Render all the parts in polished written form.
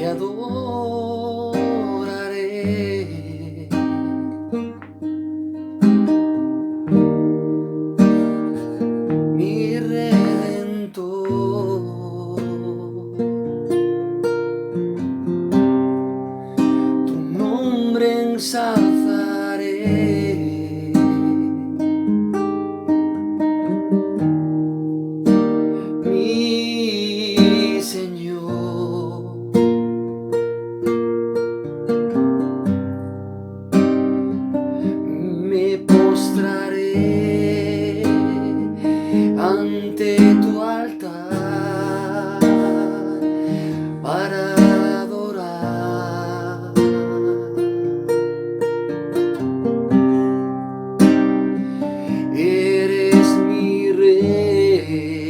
adoraré. Mi Redentor, tu nombre ensalzaré. Mi Señor, me postraré ante tu altar para adorar. Eres mi Rey,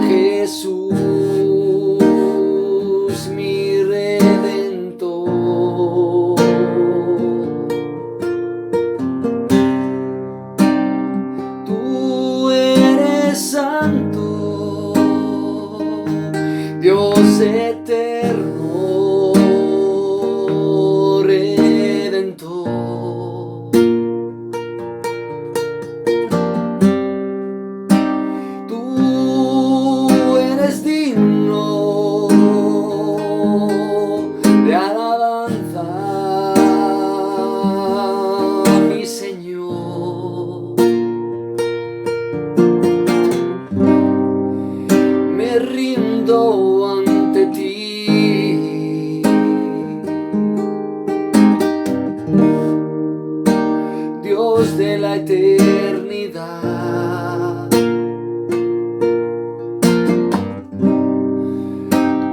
Jesús, mi Redentor. Tú eres santo, Dios eterno, Redentor. Tú eres digno de alabanza, mi Señor. Me rindo ante ti, Dios de la eternidad.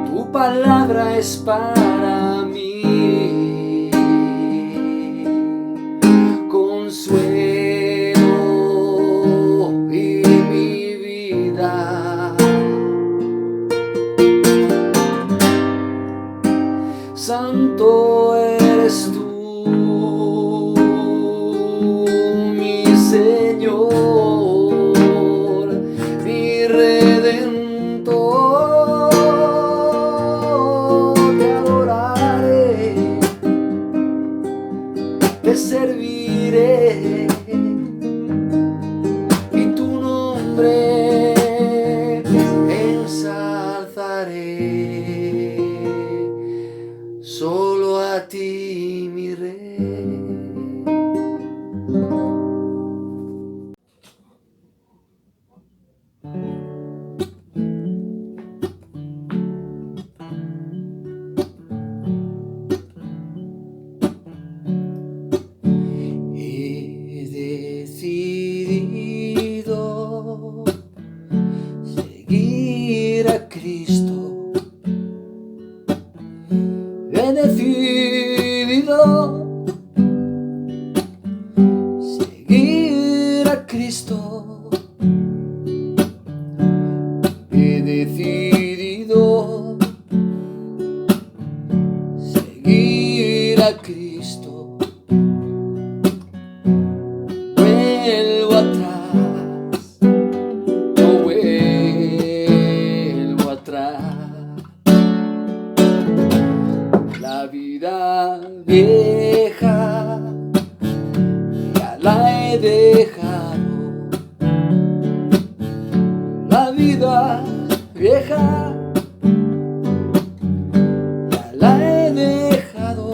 Tu palabra es para mí consuelo y mi vida. Santo eres tú, mi Señor, mi Redentor. Te adoraré, te serviré y tu nombre ensalzaré. Solo a ti, mi Rey. He decidido seguir a Cristo. He decidido seguir a Cristo. He decidido seguir a Cristo. Vuelvo atrás, no vuelvo atrás. La vida vieja ya la he dejado. La vida vieja ya la he dejado.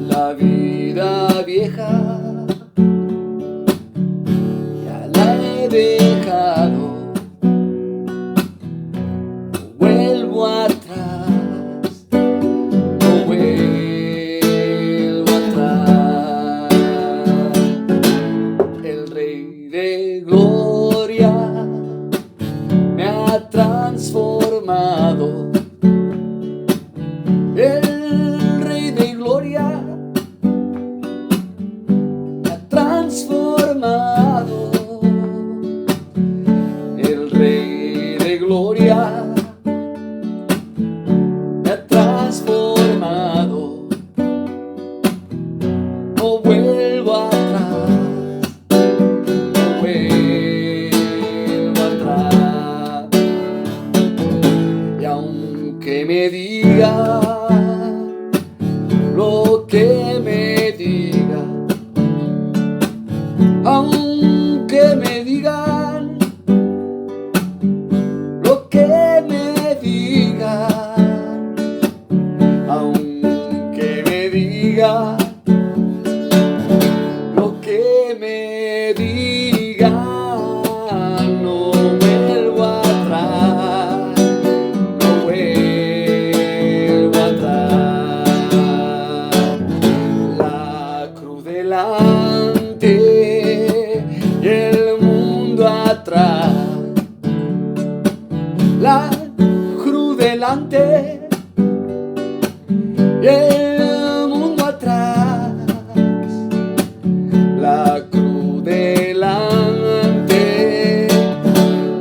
La vida vieja ya la he dejado. Vuelvo atrás, no vuelvo atrás. El Rey de Gloria diga, lo que me diga, aunque me digan, lo que me digan, aunque me digan, lo que me digan, no vuelvo atrás, no vuelvo atrás. La cruz delante y el mundo atrás. La cruz delante y el mundo atrás. La cruz delante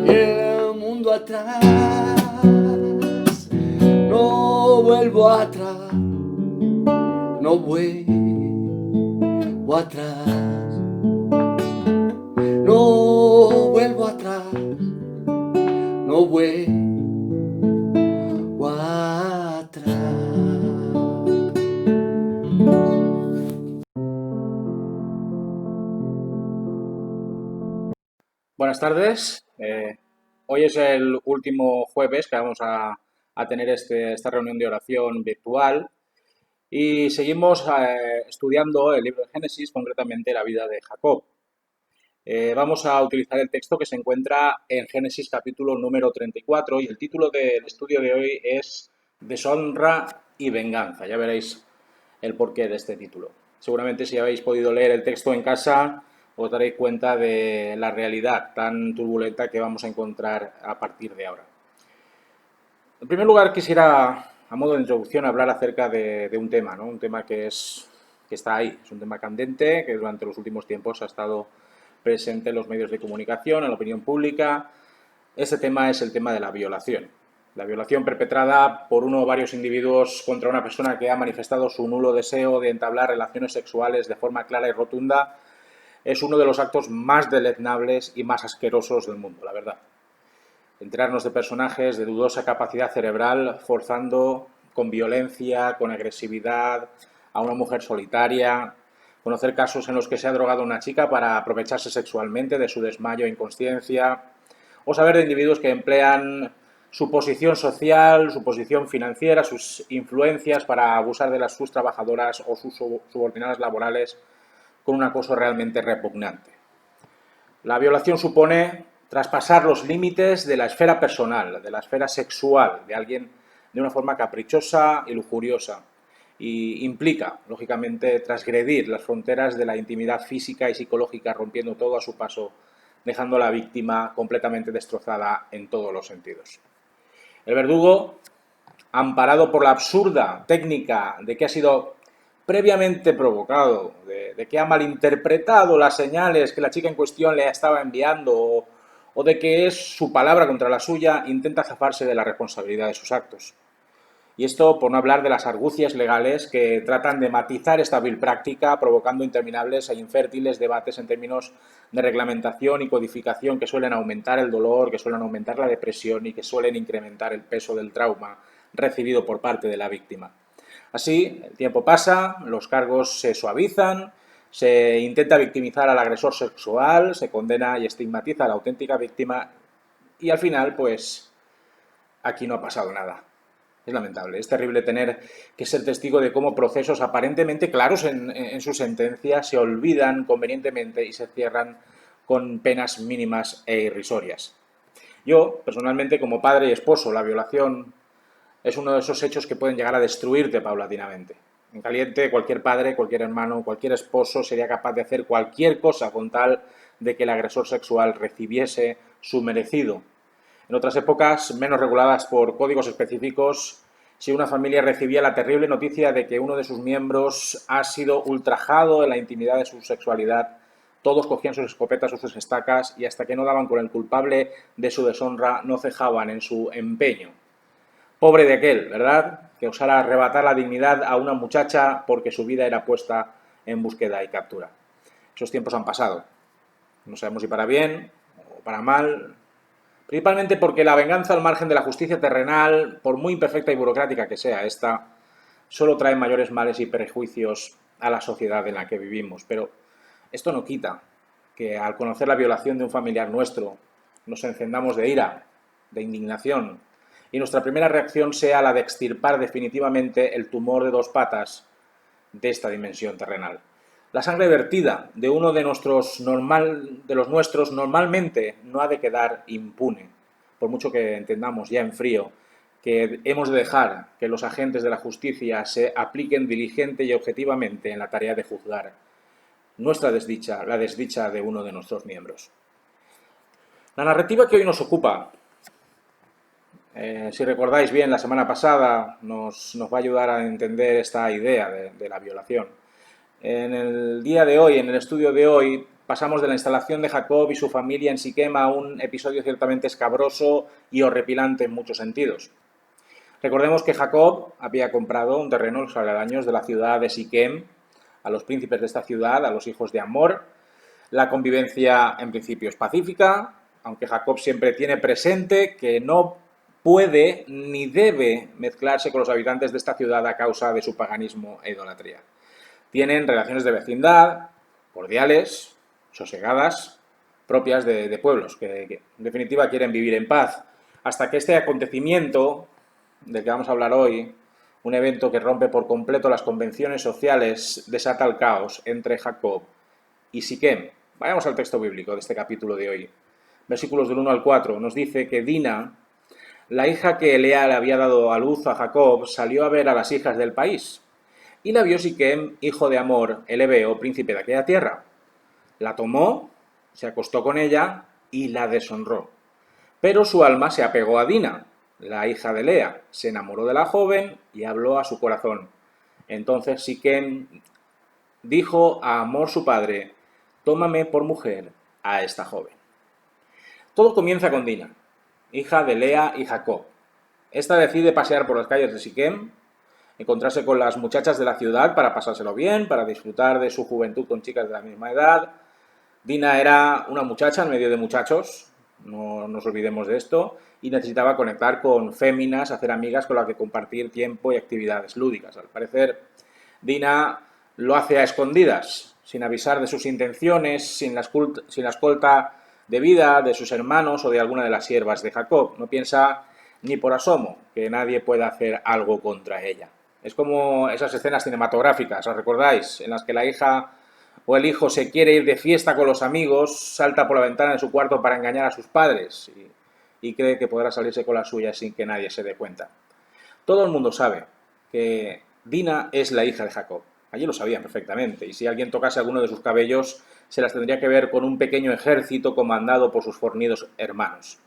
y el mundo atrás. No vuelvo atrás, no vuelvo atrás, no vuelvo atrás, no vuelvo atrás. Buenas tardes. Hoy es el último jueves que vamos a tener esta reunión de oración virtual y seguimos estudiando el libro de Génesis, concretamente la vida de Jacob. Vamos a utilizar el texto que se encuentra en Génesis capítulo número 34 y el título del estudio de hoy es Deshonra y venganza. Ya veréis el porqué de este título. Seguramente si habéis podido leer el texto en casa os daréis cuenta de la realidad tan turbulenta que vamos a encontrar a partir de ahora. En primer lugar, quisiera, a modo de introducción, hablar acerca de un tema, ¿no? Un tema que está ahí, es un tema candente, que durante los últimos tiempos ha estado presente en los medios de comunicación, en la opinión pública. Ese tema es el tema de la violación. La violación perpetrada por uno o varios individuos contra una persona que ha manifestado su nulo deseo de entablar relaciones sexuales de forma clara y rotunda es uno de los actos más deleznables y más asquerosos del mundo, la verdad. Enterarnos de personajes de dudosa capacidad cerebral forzando con violencia, con agresividad a una mujer solitaria, conocer casos en los que se ha drogado a una chica para aprovecharse sexualmente de su desmayo e inconsciencia, o saber de individuos que emplean su posición social, su posición financiera, sus influencias para abusar de sus trabajadoras o sus subordinadas laborales con un acoso realmente repugnante. La violación supone traspasar los límites de la esfera personal, de la esfera sexual de alguien de una forma caprichosa y lujuriosa y implica, lógicamente, transgredir las fronteras de la intimidad física y psicológica, rompiendo todo a su paso, dejando a la víctima completamente destrozada en todos los sentidos. El verdugo, amparado por la absurda técnica de que ha sido previamente provocado, de que ha malinterpretado las señales que la chica en cuestión le estaba enviando o de que es su palabra contra la suya, intenta zafarse de la responsabilidad de sus actos. Y esto por no hablar de las argucias legales que tratan de matizar esta vil práctica, provocando interminables e infértiles debates en términos de reglamentación y codificación que suelen aumentar el dolor, que suelen aumentar la depresión y que suelen incrementar el peso del trauma recibido por parte de la víctima. Así, el tiempo pasa, los cargos se suavizan, se intenta victimizar al agresor sexual, se condena y estigmatiza a la auténtica víctima y al final, pues, aquí no ha pasado nada. Es lamentable, es terrible tener que ser testigo de cómo procesos aparentemente claros en su sentencia se olvidan convenientemente y se cierran con penas mínimas e irrisorias. Yo, personalmente, como padre y esposo, la violación es uno de esos hechos que pueden llegar a destruirte paulatinamente. En caliente, cualquier padre, cualquier hermano, cualquier esposo sería capaz de hacer cualquier cosa con tal de que el agresor sexual recibiese su merecido. En otras épocas, menos reguladas por códigos específicos, si una familia recibía la terrible noticia de que uno de sus miembros ha sido ultrajado en la intimidad de su sexualidad, todos cogían sus escopetas o sus estacas y hasta que no daban con el culpable de su deshonra, no cejaban en su empeño. Pobre de aquel, ¿verdad?, que osara arrebatar la dignidad a una muchacha porque su vida era puesta en búsqueda y captura. Esos tiempos han pasado. No sabemos si para bien o para mal, Principalmente porque la venganza al margen de la justicia terrenal, por muy imperfecta y burocrática que sea esta, solo trae mayores males y prejuicios a la sociedad en la que vivimos. Pero esto no quita que al conocer la violación de un familiar nuestro nos encendamos de ira, de indignación, y nuestra primera reacción sea la de extirpar definitivamente el tumor de dos patas de esta dimensión terrenal. La sangre vertida de uno de los nuestros normalmente no ha de quedar impune, por mucho que entendamos ya en frío que hemos de dejar que los agentes de la justicia se apliquen diligente y objetivamente en la tarea de juzgar nuestra desdicha, la desdicha de uno de nuestros miembros. La narrativa que hoy nos ocupa, si recordáis bien, la semana pasada nos va a ayudar a entender esta idea de la violación. En el día de hoy, en el estudio de hoy, pasamos de la instalación de Jacob y su familia en Siquem a un episodio ciertamente escabroso y horripilante en muchos sentidos. Recordemos que Jacob había comprado un terreno en los aledaños de la ciudad de Siquem a los príncipes de esta ciudad, a los hijos de Amor. La convivencia en principio es pacífica, aunque Jacob siempre tiene presente que no puede ni debe mezclarse con los habitantes de esta ciudad a causa de su paganismo e idolatría. Tienen relaciones de vecindad, cordiales, sosegadas, propias de pueblos que en definitiva quieren vivir en paz, hasta que este acontecimiento del que vamos a hablar hoy, un evento que rompe por completo las convenciones sociales, desata el caos entre Jacob y Siquem. Vayamos al texto bíblico de este capítulo de hoy. Versículos del 1 al 4 nos dice que Dina, la hija que Lea le había dado a luz a Jacob, salió a ver a las hijas del país. Y la vio Siquem, hijo de Amor, el hebeo, príncipe de aquella tierra. La tomó, se acostó con ella y la deshonró. Pero su alma se apegó a Dina, la hija de Lea, se enamoró de la joven y habló a su corazón. Entonces Siquem dijo a Amor su padre, tómame por mujer a esta joven. Todo comienza con Dina, hija de Lea y Jacob. Esta decide pasear por las calles de Siquem, encontrarse con las muchachas de la ciudad para pasárselo bien, para disfrutar de su juventud con chicas de la misma edad. Dina era una muchacha en medio de muchachos, no nos olvidemos de esto, y necesitaba conectar con féminas, hacer amigas con las que compartir tiempo y actividades lúdicas. Al parecer, Dina lo hace a escondidas, sin avisar de sus intenciones, sin la escolta debida de sus hermanos o de alguna de las siervas de Jacob. No piensa ni por asomo que nadie pueda hacer algo contra ella. Es como esas escenas cinematográficas, ¿os recordáis? En las que la hija o el hijo se quiere ir de fiesta con los amigos, salta por la ventana de su cuarto para engañar a sus padres y cree que podrá salirse con la suya sin que nadie se dé cuenta. Todo el mundo sabe que Dina es la hija de Jacob. Allí lo sabían perfectamente, y si alguien tocase alguno de sus cabellos, se las tendría que ver con un pequeño ejército comandado por sus fornidos hermanos.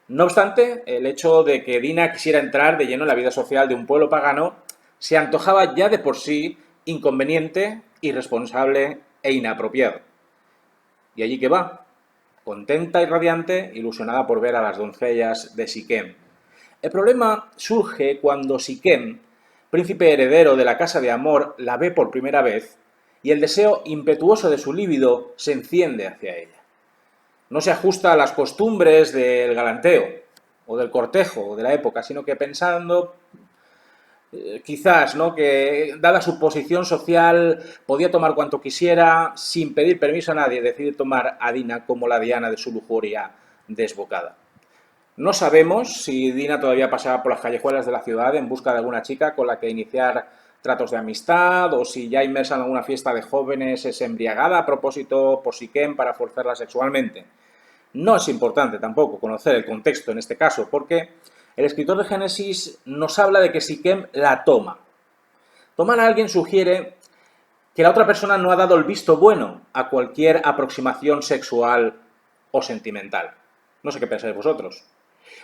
No obstante, el hecho de que Dina quisiera entrar de lleno en la vida social de un pueblo pagano se antojaba ya de por sí inconveniente, irresponsable e inapropiado. Y allí que va, contenta y radiante, ilusionada por ver a las doncellas de Siquem. El problema surge cuando Siquem, príncipe heredero de la casa de Amor, la ve por primera vez y el deseo impetuoso de su líbido se enciende hacia ella. No se ajusta a las costumbres del galanteo o del cortejo de la época, sino que pensando quizás, ¿no?, que dada su posición social podía tomar cuanto quisiera sin pedir permiso a nadie, decide tomar a Dina como la diana de su lujuria desbocada. No sabemos si Dina todavía pasaba por las callejuelas de la ciudad en busca de alguna chica con la que iniciar tratos de amistad, o si ya inmersa en alguna fiesta de jóvenes es embriagada a propósito por Siquem para forzarla sexualmente. No es importante tampoco conocer el contexto en este caso, porque el escritor de Génesis nos habla de que Siquem la toma. Tomar a alguien sugiere que la otra persona no ha dado el visto bueno a cualquier aproximación sexual o sentimental. No sé qué pensáis vosotros.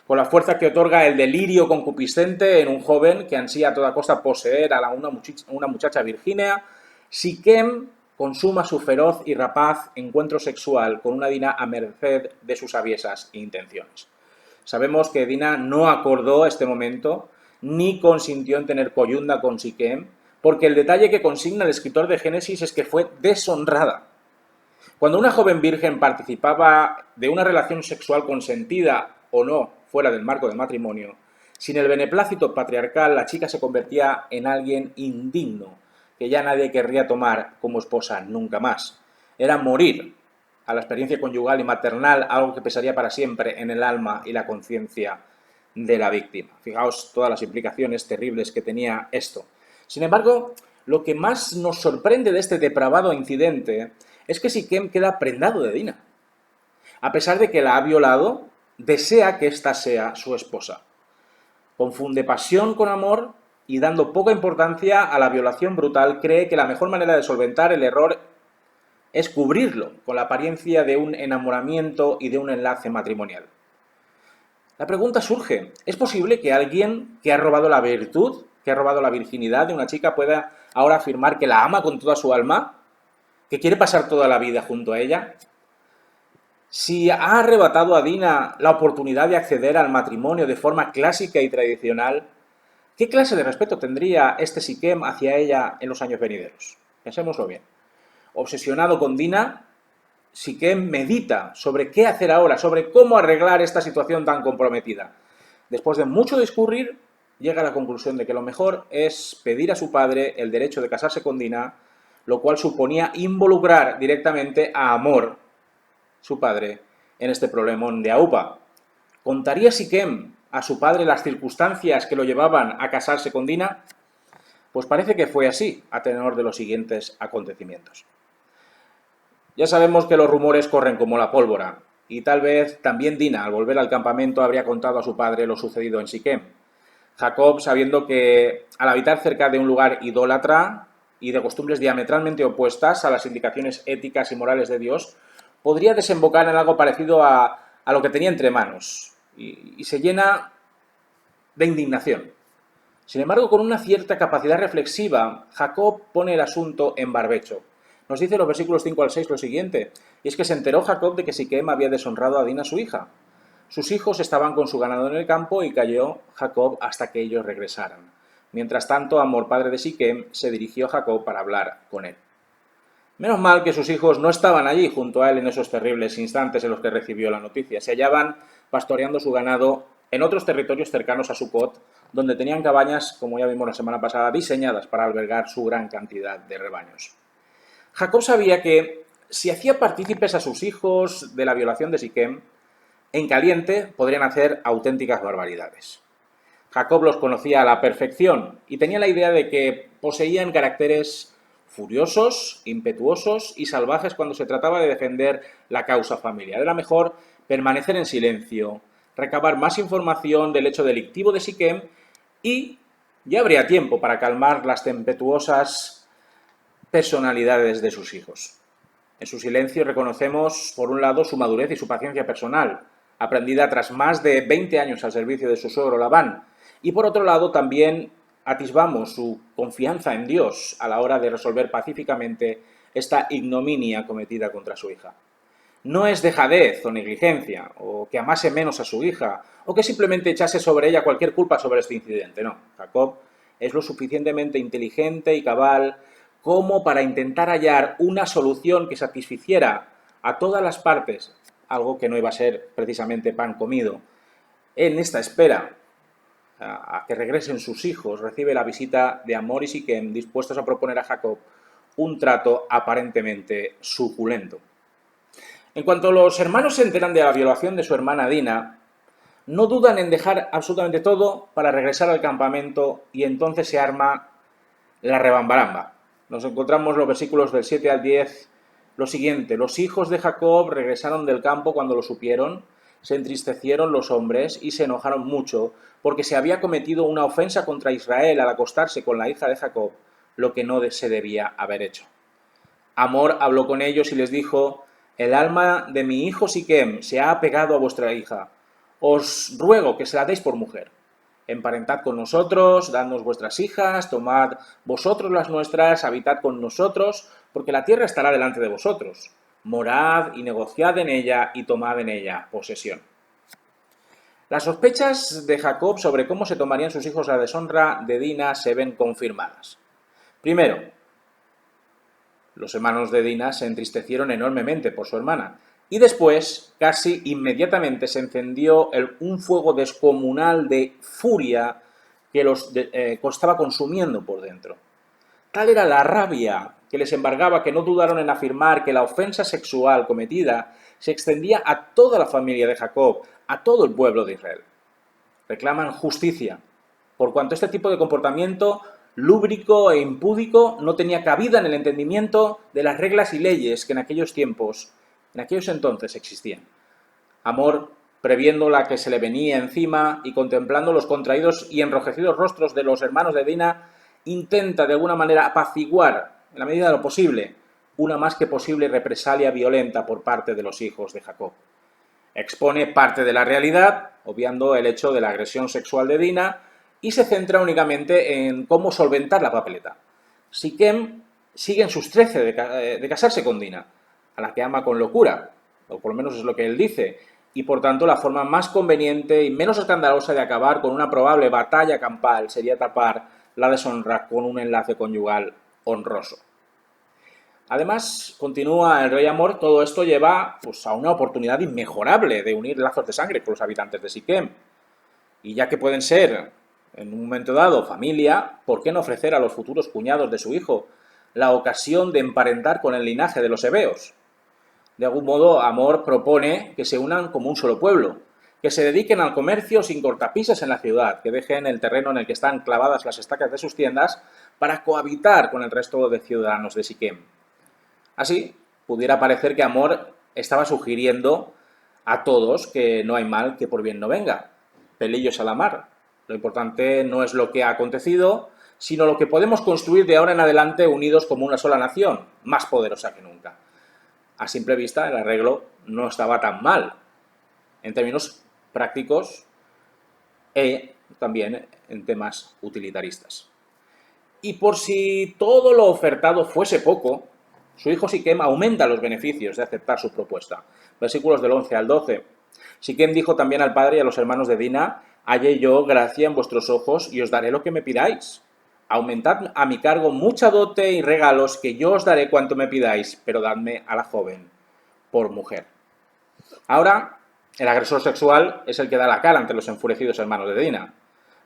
Con la fuerza que otorga el delirio concupiscente en un joven que ansía a toda costa poseer a una muchacha virgínea, Siquem consuma su feroz y rapaz encuentro sexual con una Dina a merced de sus aviesas intenciones. Sabemos que Dina no acordó este momento, ni consintió en tener coyunda con Siquem, porque el detalle que consigna el escritor de Génesis es que fue deshonrada. Cuando una joven virgen participaba de una relación sexual consentida o no fuera del marco del matrimonio, sin el beneplácito patriarcal la chica se convertía en alguien indigno, que ya nadie querría tomar como esposa nunca más. Era morir a la experiencia conyugal y maternal, algo que pesaría para siempre en el alma y la conciencia de la víctima. Fijaos todas las implicaciones terribles que tenía esto. Sin embargo, lo que más nos sorprende de este depravado incidente es que Siquem queda prendado de Dina. A pesar de que la ha violado, desea que ésta sea su esposa. Confunde pasión con amor y, dando poca importancia a la violación brutal, cree que la mejor manera de solventar el error es cubrirlo con la apariencia de un enamoramiento y de un enlace matrimonial. La pregunta surge, ¿es posible que alguien que ha robado la virtud, que ha robado la virginidad de una chica pueda ahora afirmar que la ama con toda su alma? ¿Que quiere pasar toda la vida junto a ella? Si ha arrebatado a Dina la oportunidad de acceder al matrimonio de forma clásica y tradicional, ¿qué clase de respeto tendría este Siquem hacia ella en los años venideros? Pensémoslo bien. Obsesionado con Dina, Siquem medita sobre qué hacer ahora, sobre cómo arreglar esta situación tan comprometida. Después de mucho discurrir, llega a la conclusión de que lo mejor es pedir a su padre el derecho de casarse con Dina, lo cual suponía involucrar directamente a Amor, su padre, en este problemón de Aupa. ¿Contaría Siquem a su padre las circunstancias que lo llevaban a casarse con Dina? Pues parece que fue así, a tenor de los siguientes acontecimientos. Ya sabemos que los rumores corren como la pólvora, y tal vez también Dina, al volver al campamento, habría contado a su padre lo sucedido en Siquem. Jacob, sabiendo que al habitar cerca de un lugar idólatra y de costumbres diametralmente opuestas a las indicaciones éticas y morales de Dios, podría desembocar en algo parecido a lo que tenía entre manos, y se llena de indignación. Sin embargo, con una cierta capacidad reflexiva, Jacob pone el asunto en barbecho. Nos dice en los versículos 5 al 6 lo siguiente, y es que se enteró Jacob de que Siquem había deshonrado a Dina su hija. Sus hijos estaban con su ganado en el campo y calló Jacob hasta que ellos regresaran. Mientras tanto, Amor, padre de Siquem, se dirigió a Jacob para hablar con él. Menos mal que sus hijos no estaban allí junto a él en esos terribles instantes en los que recibió la noticia. Se hallaban pastoreando su ganado en otros territorios cercanos a Sucot, donde tenían cabañas, como ya vimos la semana pasada, diseñadas para albergar su gran cantidad de rebaños. Jacob sabía que si hacía partícipes a sus hijos de la violación de Siquem, en caliente podrían hacer auténticas barbaridades. Jacob los conocía a la perfección y tenía la idea de que poseían caracteres furiosos, impetuosos y salvajes cuando se trataba de defender la causa familiar. Era mejor permanecer en silencio, recabar más información del hecho delictivo de Siquem y ya habría tiempo para calmar las tempestuosas personalidades de sus hijos. En su silencio reconocemos, por un lado, su madurez y su paciencia personal, aprendida tras más de 20 años al servicio de su suegro Labán, y por otro lado también atisbamos su confianza en Dios a la hora de resolver pacíficamente esta ignominia cometida contra su hija. No es dejadez o negligencia, o que amase menos a su hija, o que simplemente echase sobre ella cualquier culpa sobre este incidente, no. Jacob es lo suficientemente inteligente y cabal como para intentar hallar una solución que satisficiera a todas las partes, algo que no iba a ser precisamente pan comido. En esta espera a que regresen sus hijos, recibe la visita de Amor y Siquem, dispuestos a proponer a Jacob un trato aparentemente suculento. En cuanto los hermanos se enteran de la violación de su hermana Dina, no dudan en dejar absolutamente todo para regresar al campamento y entonces se arma la rebambaramba. Nos encontramos los versículos del 7 al 10, lo siguiente: los hijos de Jacob regresaron del campo cuando lo supieron, se entristecieron los hombres y se enojaron mucho, porque se había cometido una ofensa contra Israel al acostarse con la hija de Jacob, lo que no se debía haber hecho. Amor habló con ellos y les dijo: el alma de mi hijo Siquem se ha apegado a vuestra hija. Os ruego que se la deis por mujer. Emparentad con nosotros, dadnos vuestras hijas, tomad vosotros las nuestras, habitad con nosotros, porque la tierra estará delante de vosotros. Morad y negociad en ella y tomad en ella posesión. Las sospechas de Jacob sobre cómo se tomarían sus hijos la deshonra de Dina se ven confirmadas. Primero, los hermanos de Dina se entristecieron enormemente por su hermana. Y después, casi inmediatamente, se encendió un fuego descomunal de furia que estaba consumiendo por dentro. Tal era la rabia que les embargaba que no dudaron en afirmar que la ofensa sexual cometida se extendía a toda la familia de Jacob, a todo el pueblo de Israel. Reclaman justicia, por cuanto este tipo de comportamiento lúbrico e impúdico no tenía cabida en el entendimiento de las reglas y leyes que en aquellos entonces existían. Amor, previendo la que se le venía encima y contemplando los contraídos y enrojecidos rostros de los hermanos de Dina, intenta de alguna manera apaciguar, en la medida de lo posible, una más que posible represalia violenta por parte de los hijos de Jacob. Expone parte de la realidad, obviando el hecho de la agresión sexual de Dina, y se centra únicamente en cómo solventar la papeleta. Siquem sigue en sus 13 de casarse con Dina, a la que ama con locura, o por lo menos es lo que él dice, y por tanto la forma más conveniente y menos escandalosa de acabar con una probable batalla campal sería tapar la deshonra con un enlace conyugal honroso. Además, continúa el rey Amor, todo esto lleva pues, a una oportunidad inmejorable de unir lazos de sangre con los habitantes de Siquem. Y ya que pueden ser, en un momento dado, familia, ¿por qué no ofrecer a los futuros cuñados de su hijo la ocasión de emparentar con el linaje de los heveos? De algún modo, Amor propone que se unan como un solo pueblo, que se dediquen al comercio sin cortapisas en la ciudad, que dejen el terreno en el que están clavadas las estacas de sus tiendas para cohabitar con el resto de ciudadanos de Siquem. Así, pudiera parecer que Amor estaba sugiriendo a todos que no hay mal que por bien no venga. Pelillos a la mar. Lo importante no es lo que ha acontecido, sino lo que podemos construir de ahora en adelante unidos como una sola nación, más poderosa que nunca. A simple vista, el arreglo no estaba tan mal, en términos prácticos y también en temas utilitaristas. Y por si todo lo ofertado fuese poco, su hijo Siquem aumenta los beneficios de aceptar su propuesta. Versículos del 11 al 12. Siquem dijo también al padre y a los hermanos de Dina: hallé yo gracia en vuestros ojos y os daré lo que me pidáis. Aumentad a mi cargo mucha dote y regalos, que yo os daré cuanto me pidáis, pero dadme a la joven por mujer. Ahora, el agresor sexual es el que da la cara ante los enfurecidos hermanos de Dina.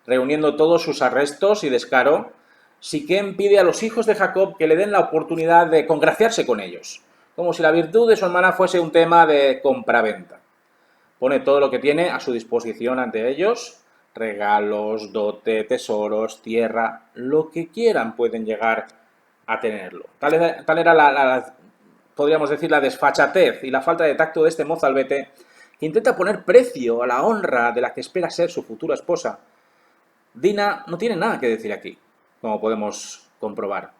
Reuniendo todos sus arrestos y descaro, Siquem pide a los hijos de Jacob que le den la oportunidad de congraciarse con ellos, como si la virtud de su hermana fuese un tema de compraventa. Pone todo lo que tiene a su disposición ante ellos: regalos, dote, tesoros, tierra, lo que quieran pueden llegar a tenerlo. Tal era podríamos decir, la desfachatez y la falta de tacto de este mozalbete, que intenta poner precio a la honra de la que espera ser su futura esposa. Dina no tiene nada que decir aquí, como podemos comprobar.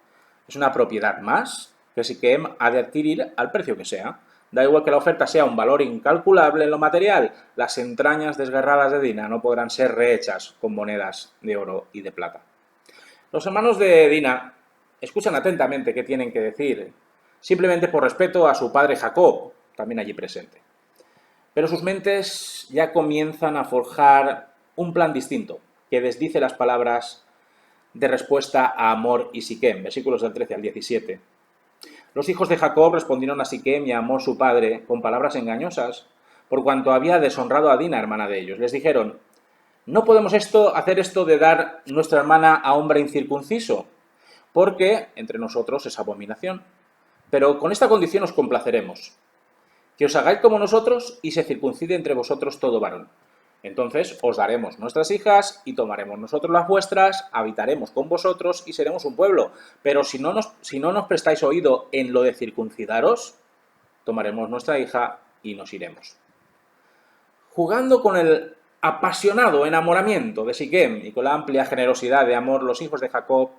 Es una propiedad más que Siquem ha de adquirir al precio que sea. Da igual que la oferta sea un valor incalculable en lo material, las entrañas desgarradas de Dina no podrán ser rehechas con monedas de oro y de plata. Los hermanos de Dina escuchan atentamente qué tienen que decir, simplemente por respeto a su padre Jacob, también allí presente. Pero sus mentes ya comienzan a forjar un plan distinto, que desdice las palabras de respuesta a Amor y Siquem, versículos del 13 al 17. Los hijos de Jacob respondieron a Siquem y a Amor su padre con palabras engañosas, por cuanto había deshonrado a Dina, hermana de ellos. Les dijeron: no podemos hacer esto de dar nuestra hermana a hombre incircunciso, porque entre nosotros es abominación. Pero con esta condición os complaceremos: que os hagáis como nosotros y se circuncide entre vosotros todo varón. Entonces os daremos nuestras hijas y tomaremos nosotros las vuestras, habitaremos con vosotros y seremos un pueblo. Pero si no nos prestáis oído en lo de circuncidaros, tomaremos nuestra hija y nos iremos. Jugando con el apasionado enamoramiento de Siquem y con la amplia generosidad de Amor, los hijos de Jacob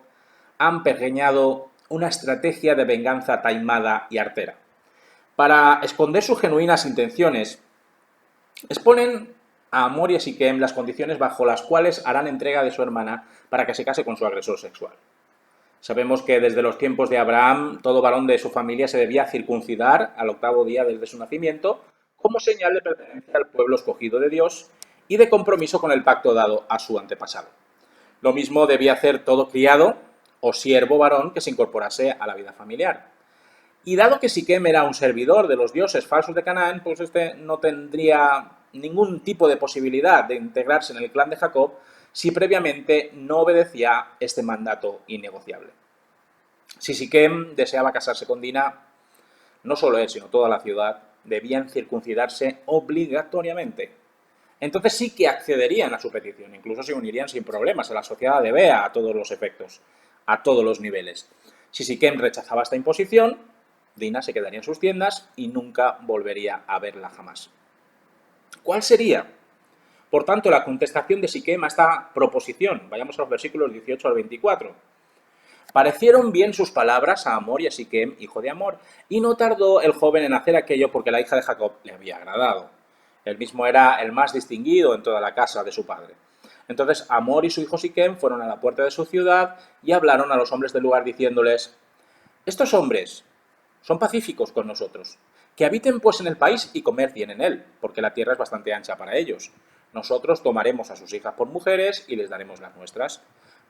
han pergeñado una estrategia de venganza taimada y artera. Para esconder sus genuinas intenciones, exponen a Amor y a Siquem las condiciones bajo las cuales harán entrega de su hermana para que se case con su agresor sexual. Sabemos que desde los tiempos de Abraham, todo varón de su familia se debía circuncidar al 8º día desde su nacimiento, como señal de pertenencia al pueblo escogido de Dios y de compromiso con el pacto dado a su antepasado. Lo mismo debía hacer todo criado o siervo varón que se incorporase a la vida familiar. Y dado que Siquem era un servidor de los dioses falsos de Canaán, pues este no tendría ningún tipo de posibilidad de integrarse en el clan de Jacob si previamente no obedecía este mandato innegociable. Si Siquem deseaba casarse con Dina, no solo él, sino toda la ciudad, debían circuncidarse obligatoriamente. Entonces sí que accederían a su petición, incluso se unirían sin problemas a la sociedad de Bea a todos los efectos, a todos los niveles. Si Siquem rechazaba esta imposición, Dina se quedaría en sus tiendas y nunca volvería a verla jamás. ¿Cuál sería, por tanto, la contestación de Siquem a esta proposición? Vayamos a los versículos 18 al 24. Parecieron bien sus palabras a Hamor y a Siquem, hijo de Hamor, y no tardó el joven en hacer aquello porque la hija de Jacob le había agradado. Él mismo era el más distinguido en toda la casa de su padre. Entonces Hamor y su hijo Siquem fueron a la puerta de su ciudad y hablaron a los hombres del lugar diciéndoles: estos hombres son pacíficos con nosotros, que habiten pues en el país y comercien en él, porque la tierra es bastante ancha para ellos. Nosotros tomaremos a sus hijas por mujeres y les daremos las nuestras.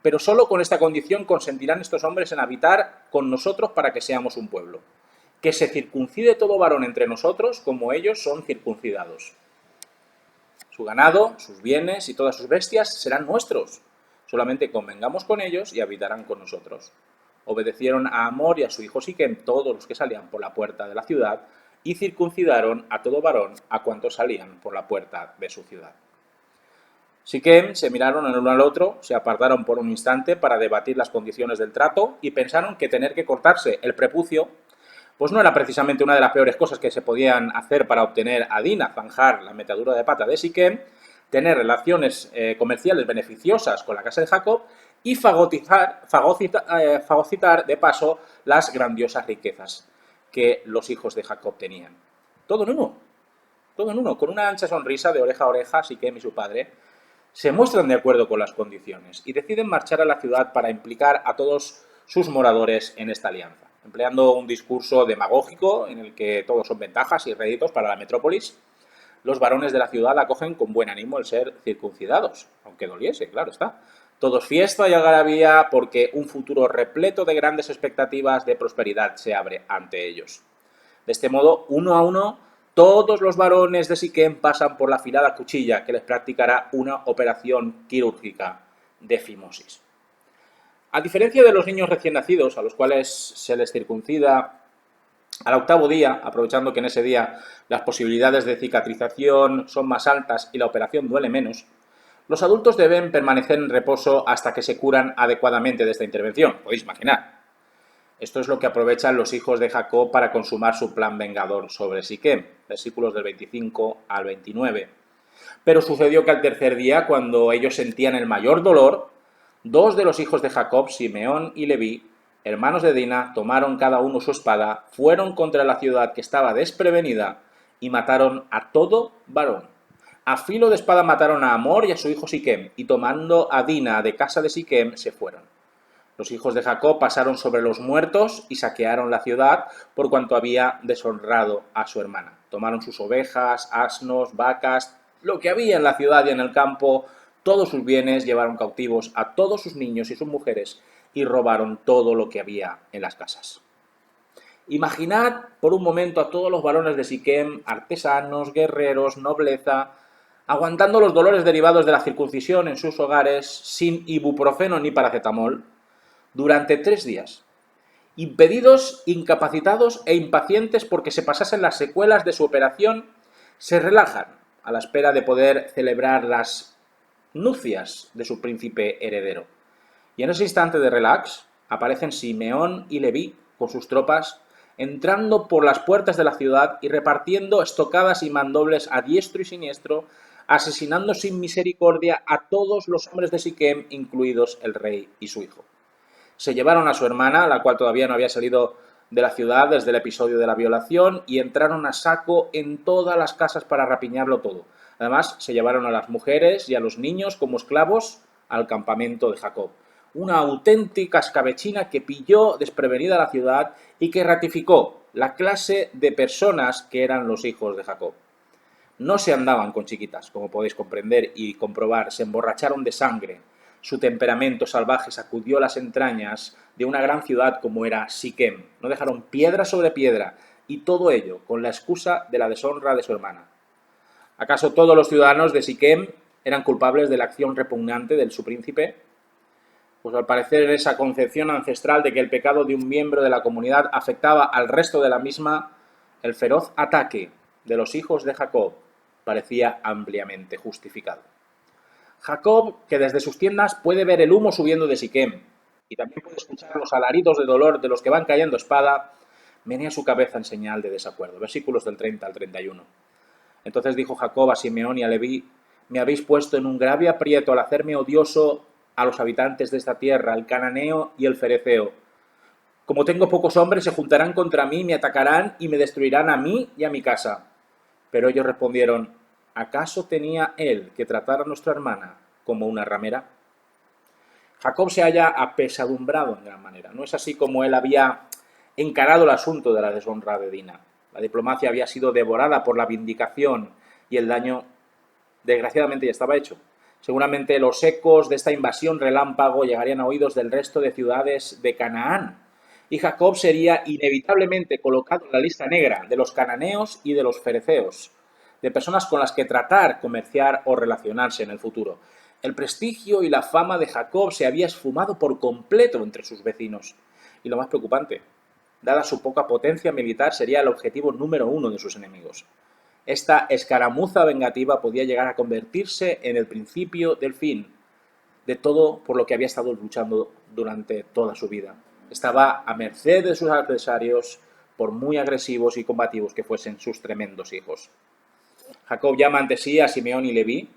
Pero solo con esta condición consentirán estos hombres en habitar con nosotros para que seamos un pueblo. Que se circuncide todo varón entre nosotros como ellos son circuncidados. Su ganado, sus bienes y todas sus bestias serán nuestros. Solamente convengamos con ellos y habitarán con nosotros. Obedecieron a Hamor y a su hijo Siquem todos los que salían por la puerta de la ciudad y circuncidaron a todo varón a cuantos salían por la puerta de su ciudad. Siquem se miraron el uno al otro, se apartaron por un instante para debatir las condiciones del trato y pensaron que tener que cortarse el prepucio pues no era precisamente una de las peores cosas que se podían hacer para obtener a Dina, zanjar la metadura de pata de Siquem, tener relaciones comerciales beneficiosas con la casa de Jacob y fagocitar de paso las grandiosas riquezas que los hijos de Jacob tenían. Todo en uno, con una ancha sonrisa de oreja a oreja, Siquem y su padre se muestran de acuerdo con las condiciones y deciden marchar a la ciudad para implicar a todos sus moradores en esta alianza, empleando un discurso demagógico en el que todos son ventajas y réditos para la metrópolis. Los varones de la ciudad acogen con buen ánimo el ser circuncidados, aunque doliese, claro está. Todo es fiesta y algarabía porque un futuro repleto de grandes expectativas de prosperidad se abre ante ellos. De este modo, uno a uno, todos los varones de Siquem pasan por la afilada cuchilla que les practicará una operación quirúrgica de fimosis. A diferencia de los niños recién nacidos, a los cuales se les circuncida al octavo día, aprovechando que en ese día las posibilidades de cicatrización son más altas y la operación duele menos, los adultos deben permanecer en reposo hasta que se curan adecuadamente de esta intervención. Podéis imaginar. Esto es lo que aprovechan los hijos de Jacob para consumar su plan vengador sobre Siquem, versículos del 25 al 29. Pero sucedió que al tercer día, cuando ellos sentían el mayor dolor, dos de los hijos de Jacob, Simeón y Leví, hermanos de Dina, tomaron cada uno su espada, fueron contra la ciudad que estaba desprevenida y mataron a todo varón. A filo de espada mataron a Hamor y a su hijo Siquem, y tomando a Dina de casa de Siquem, se fueron. Los hijos de Jacob pasaron sobre los muertos y saquearon la ciudad por cuanto había deshonrado a su hermana. Tomaron sus ovejas, asnos, vacas, lo que había en la ciudad y en el campo, todos sus bienes, llevaron cautivos a todos sus niños y sus mujeres y robaron todo lo que había en las casas. Imaginad por un momento a todos los varones de Siquem, artesanos, guerreros, nobleza, aguantando los dolores derivados de la circuncisión en sus hogares sin ibuprofeno ni paracetamol durante 3 días, impedidos, incapacitados e impacientes porque se pasasen las secuelas de su operación, se relajan a la espera de poder celebrar las nupcias de su príncipe heredero. Y en ese instante de relax aparecen Simeón y Leví con sus tropas, entrando por las puertas de la ciudad y repartiendo estocadas y mandobles a diestro y siniestro, asesinando sin misericordia a todos los hombres de Siquem, incluidos el rey y su hijo. Se llevaron a su hermana, la cual todavía no había salido de la ciudad desde el episodio de la violación, y entraron a saco en todas las casas para rapiñarlo todo. Además, se llevaron a las mujeres y a los niños como esclavos al campamento de Jacob. Una auténtica escabechina que pilló desprevenida la ciudad y que ratificó la clase de personas que eran los hijos de Jacob. No se andaban con chiquitas, como podéis comprender y comprobar, se emborracharon de sangre, Su temperamento salvaje sacudió las entrañas de una gran ciudad como era Siquem. No dejaron piedra sobre piedra, y todo ello con la excusa de la deshonra de su hermana. ¿Acaso todos los ciudadanos de Siquem eran culpables de la acción repugnante de su príncipe? Pues al parecer esa concepción ancestral de que el pecado de un miembro de la comunidad afectaba al resto de la misma, el feroz ataque de los hijos de Jacob parecía ampliamente justificado. Jacob, que desde sus tiendas puede ver el humo subiendo de Siquem y también puede escuchar los alaridos de dolor de los que van cayendo espada, menea su cabeza en señal de desacuerdo. Versículos del 30 al 31. Entonces dijo Jacob a Simeón y a Leví: me habéis puesto en un grave aprieto al hacerme odioso a los habitantes de esta tierra, el cananeo y el fereceo. Como tengo pocos hombres, se juntarán contra mí, me atacarán y me destruirán a mí y a mi casa. Pero ellos respondieron: ¿acaso tenía él que tratar a nuestra hermana como una ramera? Jacob se halla apesadumbrado en gran manera. No es así como él había encarado el asunto de la deshonra de Dina. La diplomacia había sido devorada por la vindicación y el daño, desgraciadamente, ya estaba hecho. Seguramente los ecos de esta invasión relámpago llegarían a oídos del resto de ciudades de Canaán, y Jacob sería inevitablemente colocado en la lista negra de los cananeos y de los fereceos, de personas con las que tratar, comerciar o relacionarse en el futuro. El prestigio y la fama de Jacob se había esfumado por completo entre sus vecinos. Y lo más preocupante, dada su poca potencia militar, sería el objetivo número uno de sus enemigos. Esta escaramuza vengativa podía llegar a convertirse en el principio del fin de todo por lo que había estado luchando durante toda su vida. Estaba a merced de sus adversarios, por muy agresivos y combativos que fuesen sus tremendos hijos. Jacob llama ante sí a Simeón y Leví,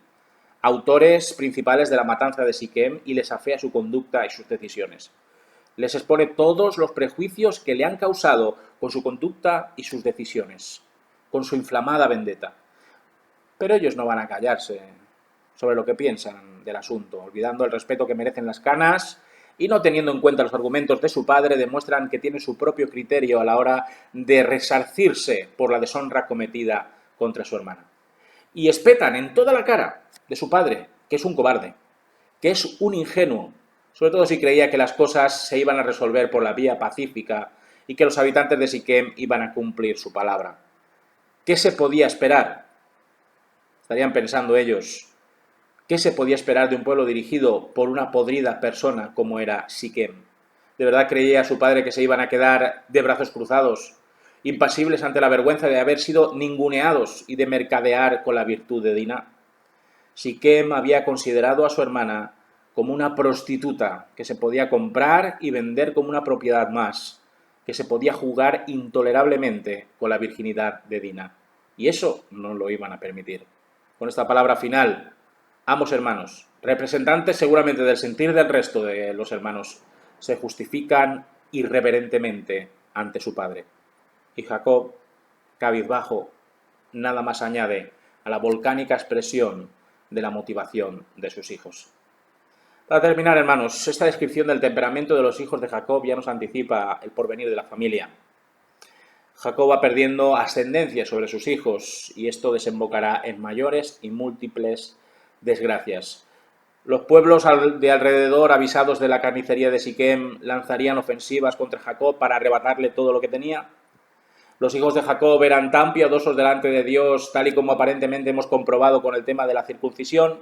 autores principales de la matanza de Siquem, y les afea su conducta y sus decisiones. Les expone todos los prejuicios que le han causado con su conducta y sus decisiones, con su inflamada vendetta. Pero ellos no van a callarse sobre lo que piensan del asunto, olvidando el respeto que merecen las canas y no teniendo en cuenta los argumentos de su padre, demuestran que tiene su propio criterio a la hora de resarcirse por la deshonra cometida contra su hermana. Y espetan en toda la cara de su padre, que es un cobarde, que es un ingenuo, sobre todo si creía que las cosas se iban a resolver por la vía pacífica y que los habitantes de Siquem iban a cumplir su palabra. ¿Qué se podía esperar? Estarían pensando ellos. ¿Qué se podía esperar de un pueblo dirigido por una podrida persona como era Siquem? ¿De verdad creía su padre que se iban a quedar de brazos cruzados, impasibles ante la vergüenza de haber sido ninguneados y de mercadear con la virtud de Dina? Siquem había considerado a su hermana como una prostituta que se podía comprar y vender como una propiedad más, que se podía jugar intolerablemente con la virginidad de Dina. Y eso no lo iban a permitir. Con esta palabra final, ambos hermanos, representantes seguramente del sentir del resto de los hermanos, se justifican irreverentemente ante su padre. Y Jacob, cabizbajo, nada más añade a la volcánica expresión de la motivación de sus hijos. Para terminar, hermanos, esta descripción del temperamento de los hijos de Jacob ya nos anticipa el porvenir de la familia. Jacob va perdiendo ascendencia sobre sus hijos y esto desembocará en mayores y múltiples desgracias. Los pueblos de alrededor, avisados de la carnicería de Siquem, lanzarían ofensivas contra Jacob para arrebatarle todo lo que tenía. Los hijos de Jacob eran tan piadosos delante de Dios, tal y como aparentemente hemos comprobado con el tema de la circuncisión,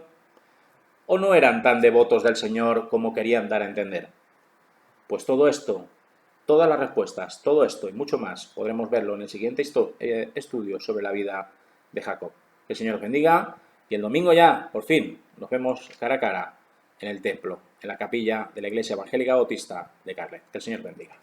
o no eran tan devotos del Señor como querían dar a entender. Pues todo esto, todas las respuestas, todo esto y mucho más podremos verlo en el siguiente estudio sobre la vida de Jacob. Que el Señor os bendiga y el domingo ya, por fin, nos vemos cara a cara en el templo, en la capilla de la Iglesia Evangélica Bautista de Carlet. Que el Señor bendiga.